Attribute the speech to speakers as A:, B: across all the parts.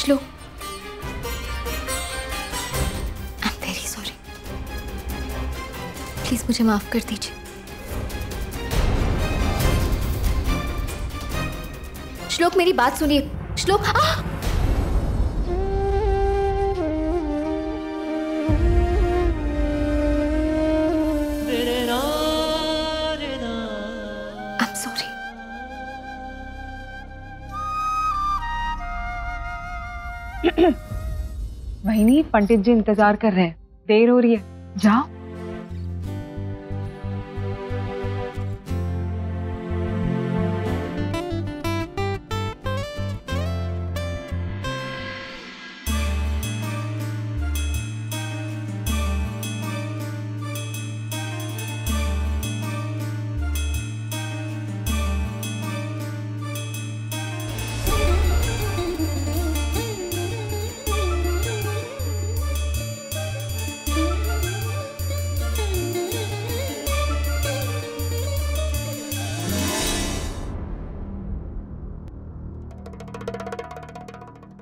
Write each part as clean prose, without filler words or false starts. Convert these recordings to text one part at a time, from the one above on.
A: श्लोक, I am very sorry, please मुझे माफ कर दीजिए। श्लोक मेरी बात सुनिए। श्लोक, आई एम सॉरी।
B: वही नहीं, पंडित जी इंतजार कर रहे हैं, देर हो रही है, जाओ।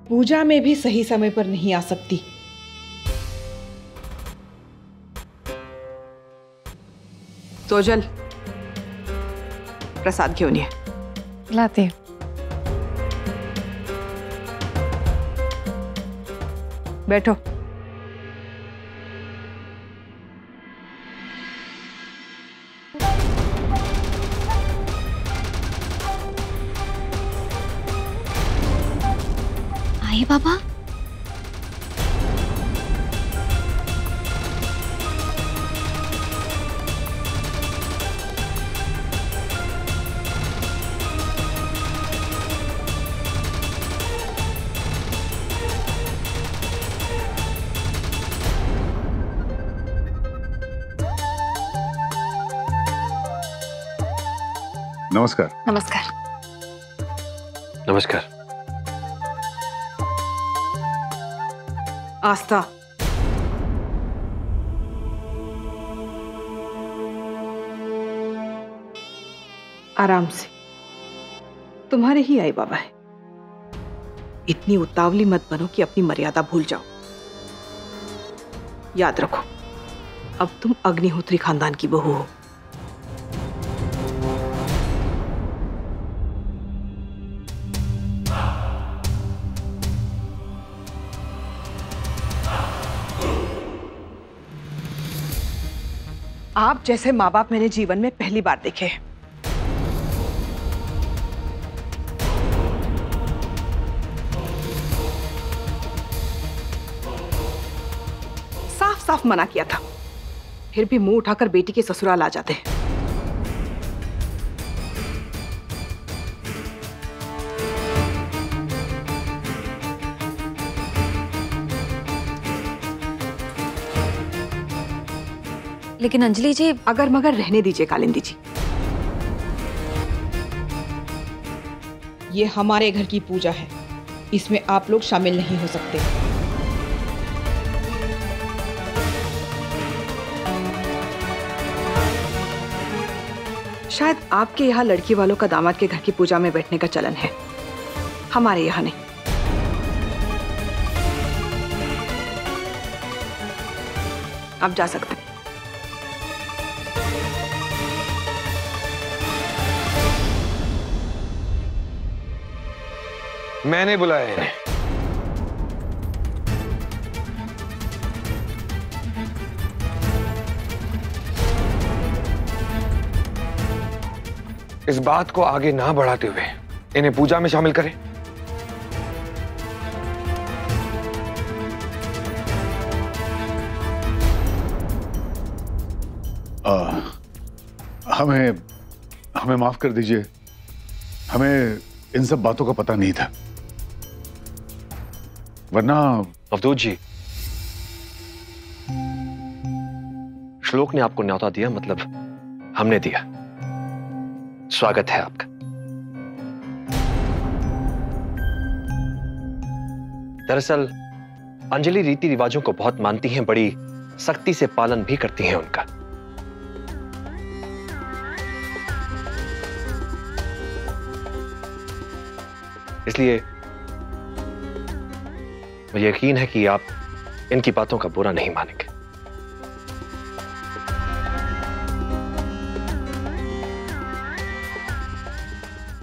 C: पूजा में भी सही समय पर नहीं आ सकती। सोजल, प्रसाद क्यों नहीं है?
B: लाते।
C: बैठो।
A: आइए बाबा।
D: नमस्कार।
A: नमस्कार।
E: नमस्कार।
C: आस्था, आराम से, तुम्हारे ही आई बाबा है। इतनी उतावली मत बनो कि अपनी मर्यादा भूल जाओ। याद रखो, अब तुम अग्निहोत्री खानदान की बहू हो। आप जैसे माँ बाप मैंने जीवन में पहली बार देखे हैं। साफ साफ मना किया था, फिर भी मुंह उठाकर बेटी के ससुराल आ जाते हैं।
A: लेकिन अंजलि जी,
C: अगर मगर रहने दीजिए कालिंदी जी। ये हमारे घर की पूजा है, इसमें आप लोग शामिल नहीं हो सकते। शायद आपके यहाँ लड़की वालों का दामाद के घर की पूजा में बैठने का चलन है, हमारे यहाँ नहीं। आप जा सकते हैं।
E: मैंने बुलाया इन्हें। इस बात को आगे ना बढ़ाते हुए इन्हें पूजा में शामिल करें।
D: हमें माफ कर दीजिए, हमें इन सब बातों का पता नहीं था, वरना।
E: अवधूत जी, श्लोक ने आपको न्योता दिया, मतलब हमने दिया। स्वागत है आपका। दरअसल अंजलि रीति रिवाजों को बहुत मानती हैं, बड़ी सख्ती से पालन भी करती हैं उनका। इसलिए मुझे यकीन है कि आप इनकी बातों का बुरा नहीं मानेंगे।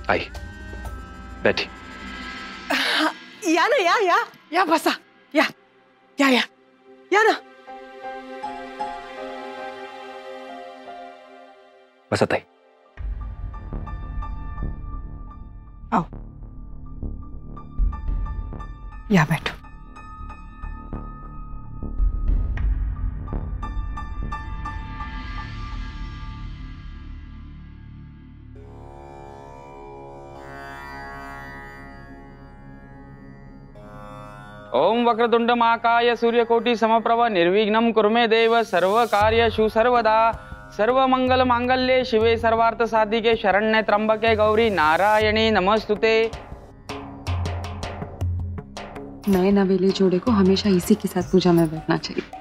E: आई बैठी।
F: या ना, या बसा, या ना।
E: बस ताई।
F: आओ, या बैठो।
G: ओम वक्रतुंड महाकाय सूर्यकोटि समप्रभ निर्विघ्नं कुरु मे देव सर्वकार्येषु सर्वदा सर्वमंगल मांगल्ये शिवे सर्वार्थ साधिके शरण्ये त्र्यंबके गौरी नारायणी नमस्तुते।
B: नए नवेले जोड़े को हमेशा इसी के साथ पूजा में बैठना चाहिए।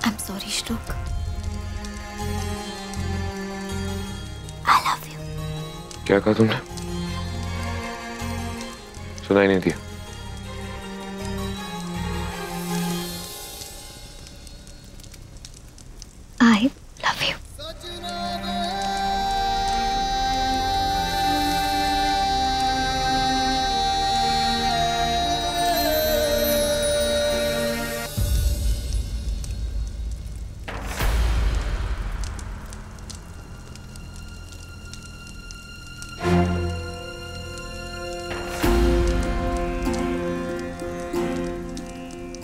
A: I'm sorry, श्लोक। I love you।
E: क्या कहा तुमने? सुनाई नहीं दिया।
A: I love you।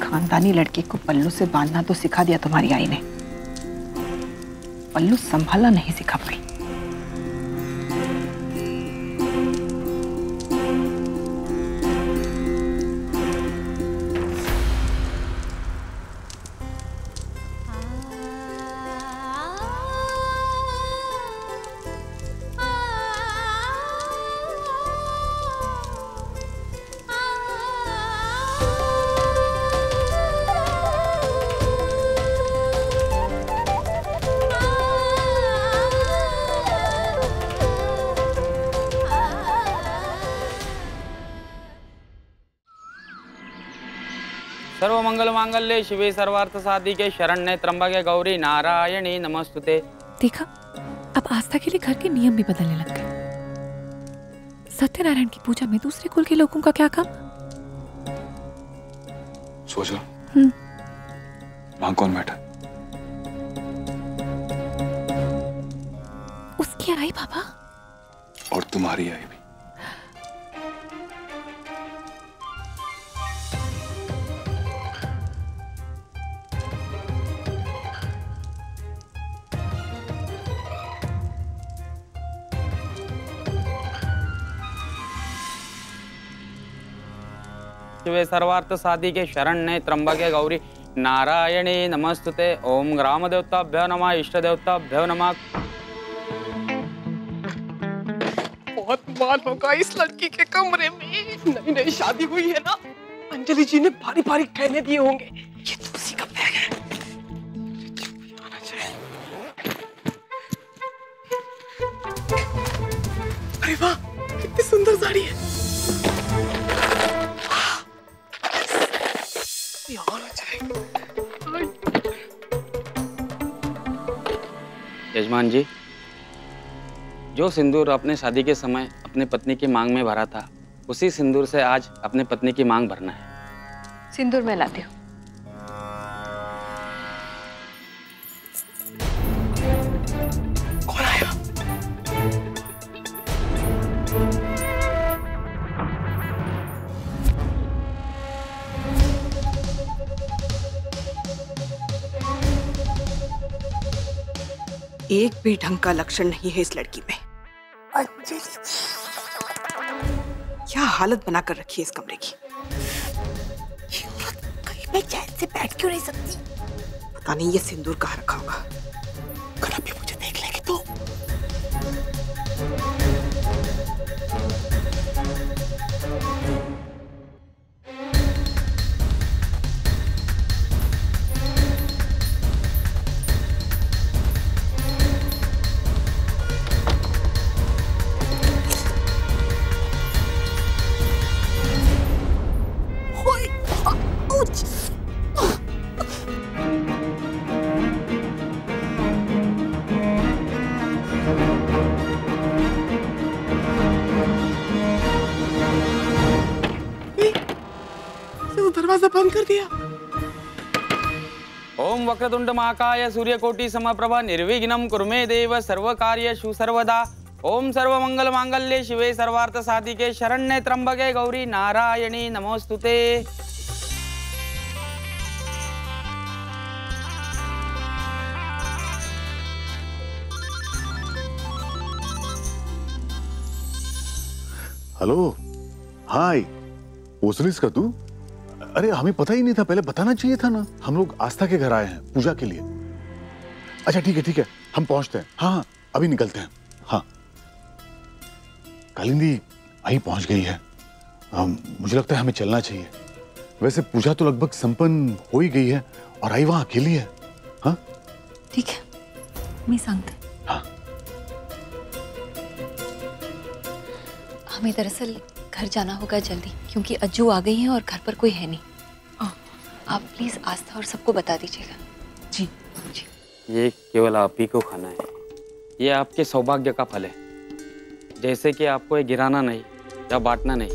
C: खानदानी लड़की को पल्लू से बांधना तो सिखा दिया तुम्हारी आई ने, पल्लू संभालना नहीं सिखा पाई।
G: सर्वमंगल मांगल्ये शिवे सर्वार्थ साधिके शरण्ये त्र्यंबके गौरी नारायणी नमस्तुते।
H: देखा, अब आस्था के लिए घर के नियम भी बदलने लग गए। सत्यनारायण की पूजा में दूसरे कुल के लोगों का क्या काम?
D: सोचा वहां कौन बैठा?
H: उसकी आई बाबा।
D: और तुम्हारी आई भी।
G: शिवे सर्वार्थ साधिके शरण्ये त्र्यंबके गौरी नारायणी नमस्तुते। ओम ग्राम देवताभ्यो नमः, इष्ट देवताभ्यो नमः।
F: बहुत माल होगा इस लड़की के कमरे में। नई नई शादी हुई है ना, अंजलि जी ने भारी भारी गहने दिए होंगे। ये तो उसी का बैग है। आना चाहिए। अरे वाह, कितनी सुंदर साड़ी है।
G: यजमान जी, जो सिंदूर आपने शादी के समय अपने पत्नी की मांग में भरा था, उसी सिंदूर से आज अपने पत्नी की मांग भरना है।
B: सिंदूर मैं लाती हूँ।
F: कौन आया?
C: एक भी ढंग का लक्षण नहीं है इस लड़की में। क्या हालत बनाकर रखी है इस कमरे की।
A: कहीं मैं चैन से बैठ क्यों नहीं सकती?
C: पता नहीं ये सिंदूर कहाँ रखा होगा।
A: अगर अभी मुझे देख लेगी तो।
F: दरवाजा बंद कर दिया।
G: ओम वक्रतुंड महाकाय सूर्यकोटि समप्रभा निर्विघ्नं कुरुमे देव सर्वकार्येषु सर्वदा। ओम सर्वमंगल मांगल्ये शिवे सर्वार्थ साधिके शरण्ये त्र्यंबके गौरी नारायणी नमोस्तुते।
D: हेलो, हाय, ओसरिस का तू? अरे हमें पता ही नहीं था, पहले बताना चाहिए था ना। हम लोग आस्था के घर आए हैं पूजा के लिए। अच्छा ठीक है, हम पहुंचते हैं। हाँ अभी निकलते हैं। हाँ कालिंदी आई पहुंच गई है। मुझे लगता है हमें चलना चाहिए। वैसे पूजा तो लगभग संपन्न हो ही गई है और आई वहां अकेली है। हाँ
H: ठीक है, मी सांगते।
D: हाँ
A: हमें दरअसल घर जाना होगा जल्दी, क्योंकि अज्जू आ गई है और घर पर कोई है नहीं। आप प्लीज आस्था और सबको बता दीजिएगा।
C: जी
A: जी।
G: ये केवल आप ही को खाना है। ये आपके सौभाग्य का फल है। जैसे कि आपको ये गिराना नहीं या बांटना नहीं।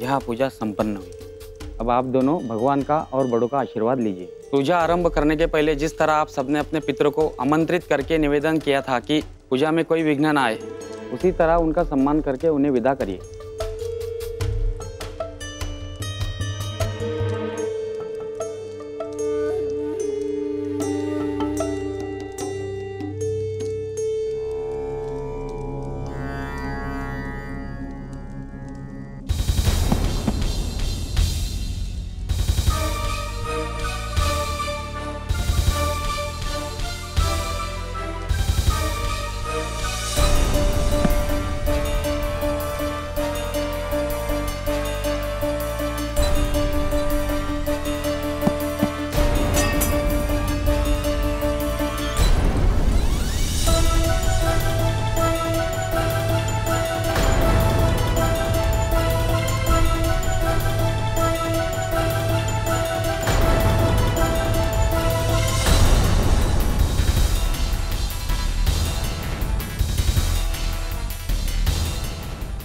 G: यह पूजा संपन्न हुई। अब आप दोनों भगवान का और बड़ों का आशीर्वाद लीजिए। पूजा आरंभ करने के पहले जिस तरह आप सबने अपने पितरों को आमंत्रित करके निवेदन किया था कि पूजा में कोई विघ्न न आए, उसी तरह उनका सम्मान करके उन्हें विदा करिए।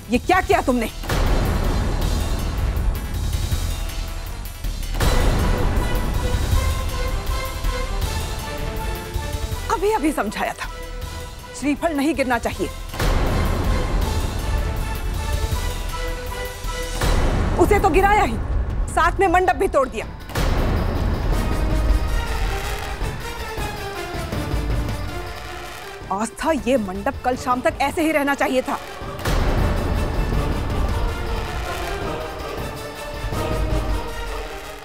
C: ये क्या किया तुमने? अभी अभी समझाया था, श्रीफल नहीं गिरना चाहिए। उसे तो गिराया ही, साथ में मंडप भी तोड़ दिया। आस्था, ये मंडप कल शाम तक ऐसे ही रहना चाहिए था।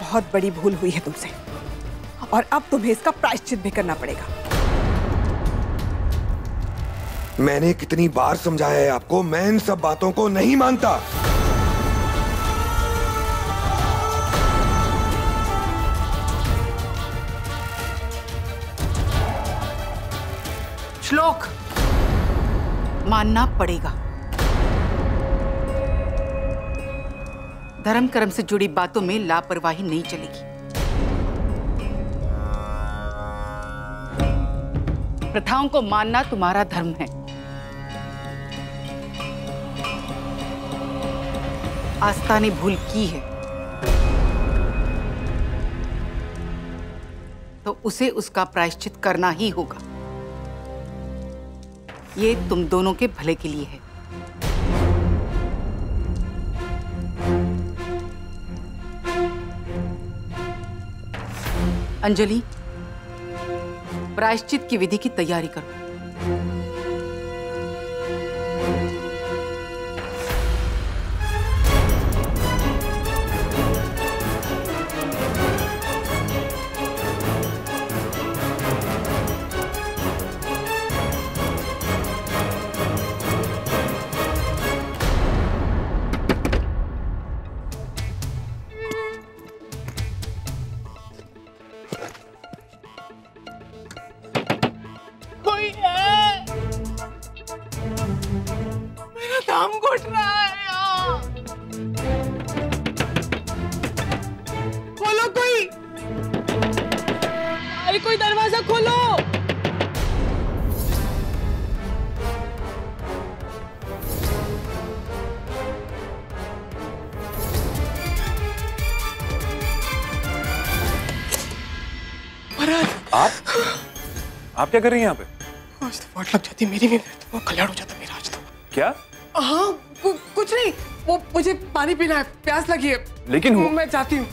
C: बहुत बड़ी भूल हुई है तुमसे और अब तुम्हें इसका प्रायश्चित भी करना पड़ेगा।
I: मैंने कितनी बार समझाया है आपको, मैं इन सब बातों को नहीं मानता।
J: श्लोक, मानना पड़ेगा। धर्म कर्म से जुड़ी बातों में लापरवाही नहीं चलेगी। प्रथाओं को मानना तुम्हारा धर्म है। आस्था ने भूल की है तो उसे उसका प्रायश्चित करना ही होगा। ये तुम दोनों के भले के लिए है। अंजलि, प्रायश्चित की विधि की तैयारी करो।
F: दाम घुट रहा है यार। खोलो कोई, अरे कोई दरवाजा खोलो।
K: आप क्या कर रही हैं यहाँ पे?
F: आज तो वाट लग जाती मेरी भी, वो कल्याण हो जाता मेरा आज तो।
K: क्या?
F: हाँ कुछ नहीं, वो मुझे पानी पीना है, प्यास लगी है।
K: लेकिन
F: मैं जाती हूँ।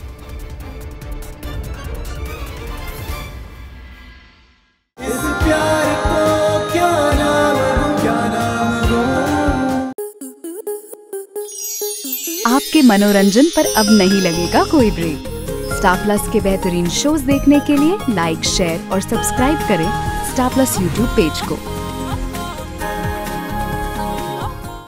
L: आपके मनोरंजन पर अब नहीं लगेगा कोई ब्रेक। स्टार प्लस के बेहतरीन शोज देखने के लिए लाइक, शेयर और सब्सक्राइब करें स्टार प्लस यूट्यूब पेज को।